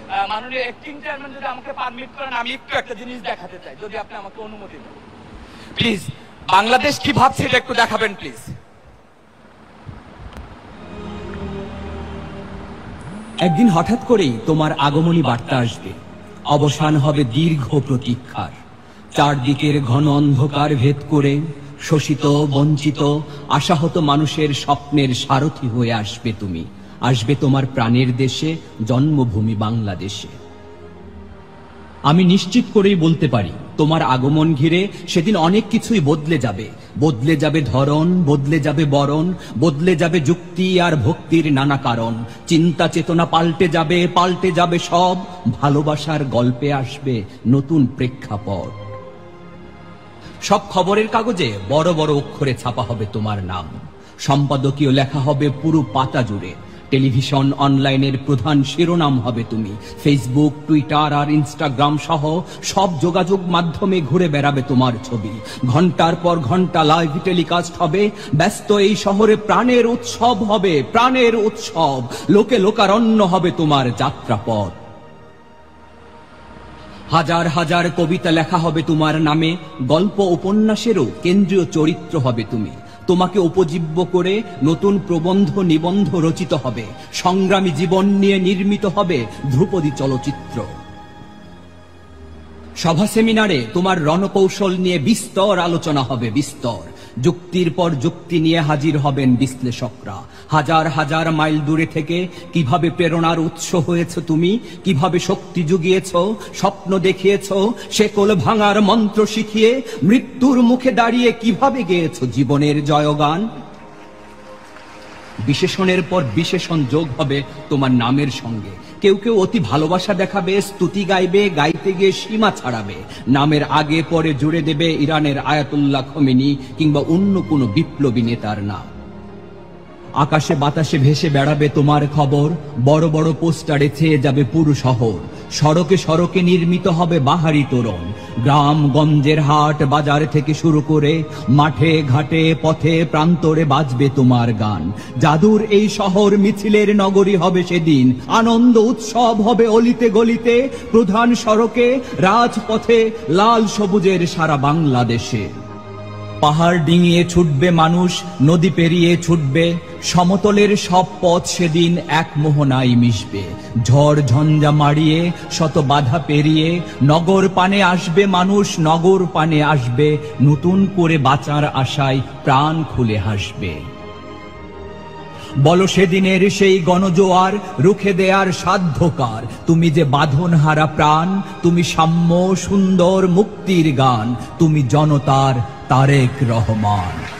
মাননীয় acting chairman যদি আমাকে পারমিট করেন, আমি একটু একটা জিনিস দেখাতে চাই, যদি আপনি আমাকে অনুমতি দেন প্লিজ। বাংলাদেশ কি ভাবছে এটা একটু দেখাবেন প্লিজ। একদিন হঠাৎ করেই তোমার আগমনী বার্তা আসবে, অবসান হবে দীর্ঘ প্রতীক্ষার। চারদিকের ঘন অন্ধকার ভেদ করে শোষিত, বঞ্চিত, আশাহত মানুষের স্বপ্নের সারথি হয়ে আসবে তুমি। আসবে তোমার প্রাণের দেশে, জন্মভূমি বাংলাদেশে। আমি নিশ্চিত করেই বলতে পারি, তোমার আগমন ঘিরে সেদিন অনেক কিছুই বদলে যাবে। বদলে যাবে ধরন, বদলে যাবে বরণ, বদলে যাবে যুক্তি আর ভক্তির নানা কারণ। চিন্তা চেতনা পাল্টে যাবে সব। ভালোবাসার গল্পে আসবে নতুন প্রেক্ষাপট। সব খবরের কাগজে বড় বড় অক্ষরে ছাপা হবে তোমার নাম। সম্পাদকীয় লেখা হবে পুরো পাতা জুড়ে। টেলিভিশন, অনলাইনের প্রধান শিরোনাম হবে তুমি। ফেসবুক, টুইটার আর ইনস্টাগ্রাম সহ সব যোগাযোগ মাধ্যমে ঘুরে বেড়াবে তোমার ছবি। ঘন্টার পর ঘন্টা লাইভ টেলিকাস্ট হবে। ব্যস্ত এই শহরে প্রাণের উৎসব হবে, প্রাণের উৎসব। লোকে লোকারণ্য হবে তোমার যাত্রাপথ। হাজার হাজার কবিতা লেখা হবে তোমার নামে। গল্প উপন্যাসেরও কেন্দ্রীয় চরিত্র হবে তুমি। তোমাকে উপজীব্য করে নতুন প্রবন্ধ, নিবন্ধ রচিত হবে। সংগ্রামী জীবন নিয়ে নির্মিত হবে ধ্রুপদী চলচ্চিত্র। সভা সেমিনারে তোমার রণকৌশল নিয়ে বিস্তর আলোচনা হবে, বিস্তর। যুক্তির পর যুক্তি নিয়ে হাজির হবেন বিশ্লেষকরা। হাজার হাজার মাইল দূরে থেকে কিভাবে প্রেরণার উৎস হয়েছ তুমি, কিভাবে শক্তি জুগিয়েছ, স্বপ্ন দেখিয়েছ, শেকল ভাঙার মন্ত্র শিখিয়ে মৃত্যুর মুখে দাঁড়িয়ে কিভাবে গেয়েছ জীবনের জয়গান। বিশেষণের পর বিশেষণ যোগ হবে তোমার নামের সঙ্গে। কেউ কেউ অতি ভালোবাসা দেখাবে, স্তুতি গাইবে, গাইতে গিয়ে সীমা ছাড়াবে। নামের আগে পরে জুড়ে দেবে ইরানের আয়াতুল্লাহ খোমেনি কিংবা অন্য কোনো বিপ্লবী নেতার নাম। আকাশে বাতাসে ভেসে বেড়াবে তোমার খবর। বড় বড় পোস্টারে ছেয়ে যাবে পুরো শহর। সড়কে সড়কে নির্মিত হবে বাহারি তোরণ। গ্রাম গঞ্জের হাট বাজার থেকে শুরু করে মাঠে ঘাটে পথে প্রান্তরে বাজবে তোমার গান। জাদুর এই শহর মিছিলের নগরী হবে সেদিন। আনন্দ উৎসব হবে অলিতে গলিতে, প্রধান সড়কে, রাজপথে, লাল সবুজের সারা বাংলাদেশে। পাহাড় ডিঙিয়ে ছুটবে মানুষ, নদী পেরিয়ে ছুটবে। সমতলের সব পথ সেদিন এক মোহনায় মিশবে। ঝড় ঝঞ্ঝা মাড়িয়ে শত বাধা পেরিয়ে নগর পানে আসবে মানুষ, নগর পানে আসবে। নতুন করে বাঁচার আশায় প্রাণ খুলে হাসবে। বলো সেদিনের সেই গণজোয়ার রুখে দেয়ার সাধ্যকার। তুমি যে বাঁধন হারা প্রাণ, তুমি সাম্য সুন্দর মুক্তির গান, তুমি জনতার তারেক রহমান।